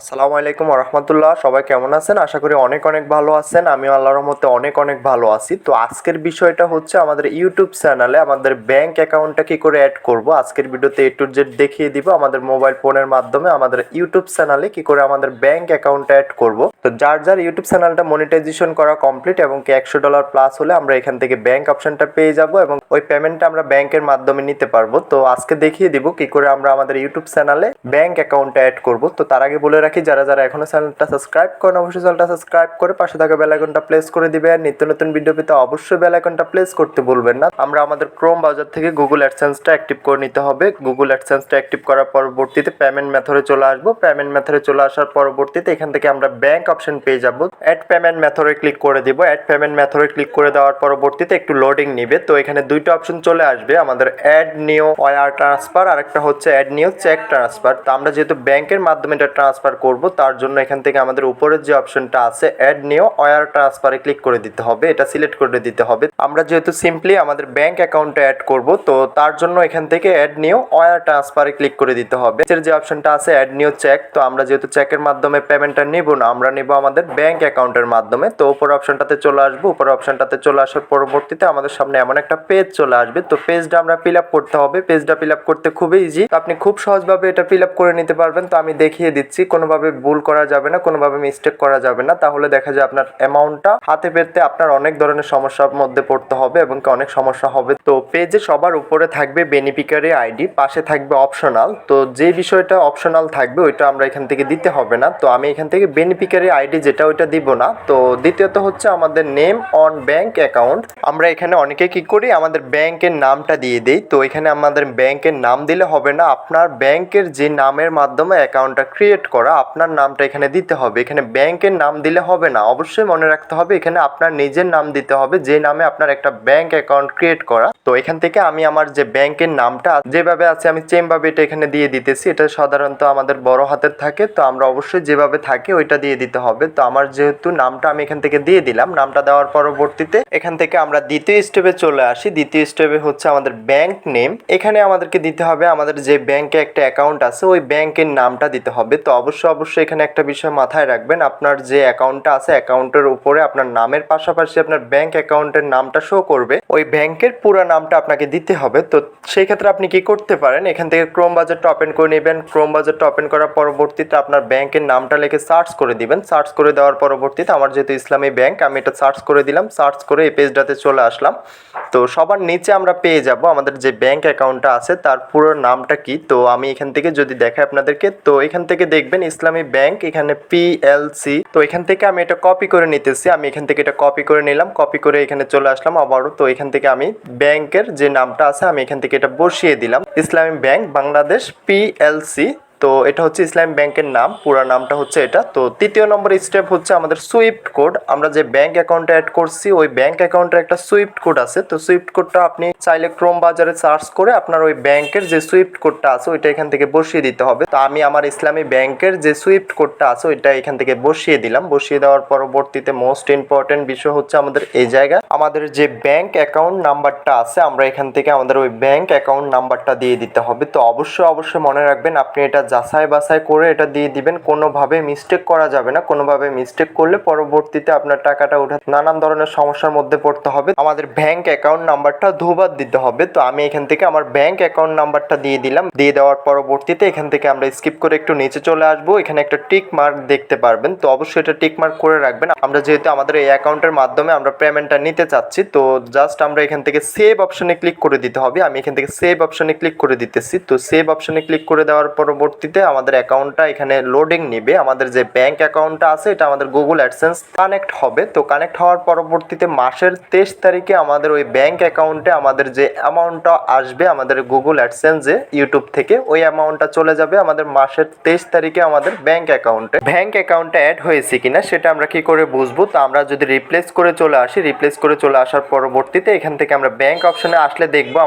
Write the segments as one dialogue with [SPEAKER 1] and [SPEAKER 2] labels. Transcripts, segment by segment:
[SPEAKER 1] আসসালামু আলাইকুম রহমতুল্লাহ। সবাই কেমন আছেন? আশা করি অনেক অনেক ভালো আছেন। আমি আল্লাহর রহমতে অনেক অনেক ভালো আছি। তো আজকের বিষয়টা হচ্ছে আমাদের ইউটিউব চ্যানেলে আমাদের ব্যাংক অ্যাকাউন্টটা কি করে অ্যাড করব। আজকের ভিডিওতে এ টু জেড দেখিয়ে দিব আমাদের মোবাইল ফোনের মাধ্যমে আমাদের ইউটিউব চ্যানেলে কি করে আমাদের ব্যাংক অ্যাকাউন্টটা অ্যাড করব। তো যার যার ইউটিউব চ্যানেলটা মনিটাইজেশন করা কমপ্লিট এবং কি $100 প্লাস হলে আমরা এখান থেকে ব্যাংক অপশনটা পেয়ে যাব এবং ওই পেমেন্টটা আমরা ব্যাংকের মাধ্যমে নিতে পারবো। তো আজকে দেখিয়ে দিব কি করে আমরা আমাদের ইউটিউব চ্যানেলে ব্যাংক অ্যাকাউন্টটা অ্যাড করব। তো তার আগে বলে রাখি, যারা যারা এখনো চ্যানেলটা সাবস্ক্রাইব করেন অবশ্যই চ্যানেলটা সাবস্ক্রাইব করে পাশে থাকা বেল আইকনটা প্রেস করে দিবেন। নিত্য নতুন ভিডিও পেতে অবশ্যই বেল আইকনটা প্রেস করতে ভুলবেন না। আমরা আমাদের ক্রোম ব্রাউজার থেকে গুগল অ্যাডসেন্সটা অ্যাক্টিভ করে নিতে হবে। গুগল অ্যাডসেন্সটা অ্যাক্টিভ করার পরবর্তীতে পেমেন্ট মেথডে চলে আসবো। পেমেন্ট মেথডে চলে আসার পরবর্তীতে এখান থেকে আমরা ব্যাংক অপশন পেয়ে যাব। অ্যাড পেমেন্ট মেথডে ক্লিক করে দিব। অ্যাড পেমেন্ট মেথডে ক্লিক করে দেওয়ার পরবর্তীতে একটু লোডিং নিবে। তো এখানে দুইটা অপশন চলে আসবে, আমাদের অ্যাড নিউ ওয়্যার ট্রান্সফার আর একটা হচ্ছে অ্যাড নিউ চেক ট্রান্সফার। তো আমরা যেহেতু ব্যাংকের মাধ্যমে এটা ট্রান্সফার করব তার জন্য এখান থেকে আমাদের উপরের যে অপশনটা আছে অ্যাড নিউ ওয়্যার ট্রান্সফারে ক্লিক করে দিতে হবে। এটা সিলেক্ট করে দিতে হবে। আমরা যেহেতু সিম্পলি আমাদের ব্যাংক অ্যাকাউন্টে অ্যাড করব তো তার জন্য এখান থেকে অ্যাড নিউ ওয়্যার ট্রান্সফারে ক্লিক করে দিতে হবে। এর যে অপশনটা আছে অ্যাড নিউ চেক, তো আমরা যেহেতু চেকের মাধ্যমে পেমেন্টটা নিব না, আমরা নিব আমাদের ব্যাংক অ্যাকাউন্টের মাধ্যমে। তো উপর অপশনটাতে চলে আসবো। উপর অপশনটাতে চলে আসার পরবর্তীতে আমাদের সামনে এমন একটা পেজ চলে আসবে। তো পেজটা আমরা ফিল আপ করতে হবে। পেজটা ফিল আপ করতে খুবই ইজি, আপনি খুব সহজভাবে এটা ফিল আপ করে নিতে পারবেন। তো আমি দেখিয়ে দিচ্ছি, কোনোভাবে ভুল করা যাবে না, কোনোভাবে মিস্টেক করা যাবে না, তাহলে দেখা যায় আপনার অ্যামাউন্টটা হাতে পেতে আপনার অনেক ধরনের সমস্যার মধ্যে পড়তে হবে এবং অনেক সমস্যা হবে। তো পেজে সবার উপরে থাকবে বেনিফিশিয়ারি আইডি, পাশে থাকবে অপশনাল। তো যে বিষয়টা অপশনাল থাকবে ওইটা আমরা এখান থেকে দিতে হবে না। তো আমি এখান থেকে বেনিফিশিয়ারি আইডি যেটা ওইটা দিব না। তো দ্বিতীয়ত হচ্ছে আমাদের নেম অন ব্যাংক অ্যাকাউন্ট। আমরা এখানে অনেকে কি করি আমাদের ব্যাংকের নামটা দিয়ে দেই। তো এখানে আমাদের ব্যাংকের নাম দিলে হবে না, আপনার ব্যাংকের যে নামের মাধ্যমে অ্যাকাউন্টটা ক্রিয়েট করা আপনার নামটা এখানে দিতে হবে। এখানে ব্যাংকের নাম দিলে হবে না, অবশ্যই মনে রাখতে হবে এখানে আপনার নিজের নাম দিতে হবে যে নামে আপনার একটা ব্যাংক অ্যাকাউন্ট ক্রিয়েট করা। তো এখান থেকে আমি আমার যে ব্যাংকের নামটা যেভাবে আছে আমি সেমভাবে এটা এখানে দিয়ে দিতেছি। এটা সাধারণত আমাদের বড় হাতের থাকে, তো আমরা অবশ্যই যেভাবে থাকে ওইটা দিয়ে দিতে হবে। তো আমার যেহেতু নামটা আমি এখান থেকে দিয়ে দিলাম, নামটা দেওয়ার পরবর্তীতে এখান থেকে আমরা দ্বিতীয় স্টেপে চলে আসি। দ্বিতীয় স্টেপে হচ্ছে আমাদের ব্যাংক নেম। এখানে আমাদেরকে দিতে হবে আমাদের যে ব্যাংকে একটা অ্যাকাউন্ট আছে ওই ব্যাংকের নামটা দিতে হবে। তো অবশ্যই এখানে একটা বিষয় মাথায় রাখবেন, আপনার যে অ্যাকাউন্টটা আছে অ্যাকাউন্টের উপরে আপনার নামের পাশাপাশি আপনার ব্যাংক অ্যাকাউন্টের নামটা শো করবে, ওই ব্যাংকের পুরো নামটা আপনাকে দিতে হবে। তো সেই ক্ষেত্রে আপনি কি করতে পারেন, এখান থেকে ক্রোম ব্রাউজারটা ওপেন করে নেবেন। ক্রোম ব্রাউজারটা ওপেন করার পরবর্তীতে আপনার ব্যাংকের নামটা লিখে সার্চ করে দিবেন। সার্চ করে দেওয়ার পরবর্তীতে আমার যেহেতু ইসলামী ব্যাংক আমি এটা সার্চ করে দিলাম। সার্চ করে এই পেজটাতে চলে আসলাম। তো সবার নিচে আমরা পেয়ে যাব আমাদের যে ব্যাংক অ্যাকাউন্টটা আছে তার পুরো নামটা কি। তো আমি এখান থেকে যদি দেখাই আপনাদেরকে, তো এখান থেকে দেখবেন ইসলামী ব্যাংক, এখানে PLC। তো এখান থেকে আমি এটা কপি করে নিতেছি। আমি এখান থেকে এটা কপি করে নিলাম, কপি করে এখানে চলে আসলাম আবারও। তো এখান থেকে আমি ব্যাংকের যে নামটা আছে আমি এখান থেকে এটা বসিয়ে দিলাম, ইসলামী ব্যাংক বাংলাদেশ PLC। তো এটা হচ্ছে ইসলামী ব্যাংকের নাম, পুরো নামটা হচ্ছে এটা। তো তৃতীয় নম্বর স্টেপ হচ্ছে আমাদের সুইফট কোড। আমরা যে ব্যাংক অ্যাকাউন্টে অ্যাড করছি ওই ব্যাংক অ্যাকাউন্টের একটা সুইফট কোড আছে। তো সুইফট কোডটা আপনি চাইলে ক্রোম বাজারে সার্চ করে আপনার ওই ব্যাংকের যে সুইফট কোডটা আছে ওইটা এখান থেকে বসিয়ে দিতে হবে। তো আমি আমার ইসলামী ব্যাংকের যে সুইফট কোডটা আছে ওইটা এখান থেকে বসিয়ে দিলাম। বসিয়ে দেওয়ার পরবর্তীতে মোস্ট ইম্পর্টেন্ট বিষয় হচ্ছে আমাদের এই জায়গায় আমাদের যে ব্যাংক অ্যাকাউন্ট নাম্বারটা আছে আমরা এখান থেকে আমাদের ওই ব্যাংক অ্যাকাউন্ট নাম্বারটা দিয়ে দিতে হবে। তো অবশ্যই মনে রাখবেন আপনি এটা যাচাই বাছাই করে এটা দিয়ে দিবেন, কোনোভাবে মিস্টেক করা যাবে না। কোনোভাবে মিস্টেক করলে পরবর্তীতে আপনার টাকাটা উঠে নানান ধরনের সমস্যার মধ্যে পড়তে হবে। আমাদের ব্যাংক অ্যাকাউন্ট নাম্বারটা দুবার দিতে হবে। তো আমি এখান থেকে আমার ব্যাংক অ্যাকাউন্ট নাম্বারটা দিয়ে দিলাম। দিয়ে দেওয়ার পরবর্তীতে এখান থেকে আমরা স্কিপ করে একটু নিচে চলে আসবো। এখানে একটা টিক মার্ক দেখতে পারবেন, তো অবশ্যই এটা টিক মার্ক করে রাখবেন। আমরা যেহেতু আমাদের এই অ্যাকাউন্টের মাধ্যমে আমরা পেমেন্টটা নিতে চাচ্ছি, তো জাস্ট আমরা এখান থেকে সেভ অপশনে ক্লিক করে দিতে হবে। আমি এখান থেকে সেভ অপশনে ক্লিক করে দিতেছি। তো সেভ অপশনে ক্লিক করে দেওয়ার পরবর্তীতে আমাদের অ্যাকাউন্টটা এখানে লোডিং নিবে। আমাদের যে ব্যাংক অ্যাকাউন্টটা আছে এটা আমাদের গুগল অ্যাডসেন্স কানেক্ট হবে। তো কানেক্ট হওয়ার পরবর্তীতে মাসের 23 তারিখে আমাদের ওই ব্যাংক অ্যাকাউন্টে আমাদের যে অ্যামাউন্টটা আসবে আমাদের গুগল অ্যাডসেন্সে ইউটিউব থেকে, ওই অ্যামাউন্টটা চলে যাবে আমাদের মাসের 23 তারিখে আমাদের ব্যাংক অ্যাকাউন্টে। ব্যাংক অ্যাকাউন্টে অ্যাড হয়েছে কিনা সেটা আমরা কি করে বুঝবো? তো আমরা যদি রিপ্লেস করে চলে আসি, রিপ্লেস করে চলে আসার পরবর্তীতে এখান থেকে আমরা ব্যাংক অপশনে আসলে দেখবো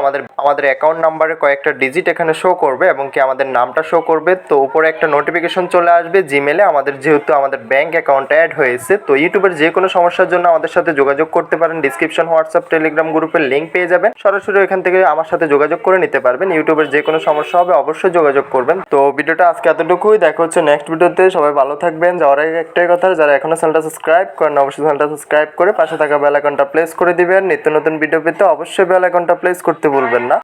[SPEAKER 1] আমাদের অ্যাকাউন্ট নাম্বারের কয়েকটা ডিজিট এখানে শো করবে এবং কি আমাদের নামটা শো করবে করবে তো উপরে একটা নোটিফিকেশন চলে আসবে জিমেলে, আমাদের যেহেতু আমাদের ব্যাংক অ্যাকাউন্ট অ্যাড হয়েছে। তো ইউটিউবের যে কোনো সমস্যার জন্য আমাদের সাথে যোগাযোগ করতে পারেন, ডিসক্রিপশন হোয়াটসঅ্যাপ টেলিগ্রাম গ্রুপের লিঙ্ক পেয়ে যাবেন, সরাসরি ওইখান থেকে আমার সাথে যোগাযোগ করে নিতে পারবেন। ইউটিউবের যে কোনো সমস্যা হবে অবশ্যই যোগাযোগ করবেন। তো ভিডিওটা আজকে এতটুকুই, দেখা হচ্ছে নেক্সট ভিডিওতে। সবাই ভালো থাকবেন। যাওয়ার আগে একটাই কথা, যারা এখনো চ্যানেলটা সাবস্ক্রাইব করেন অবশ্যই চ্যানেলটা সাবস্ক্রাইব করে পাশে থাকা বেল আইকনটা প্রেস করে দিবেন। নিত্য নতুন ভিডিও পেতে অবশ্যই বেল আইকনটা প্রেস করতে ভুলবেন না।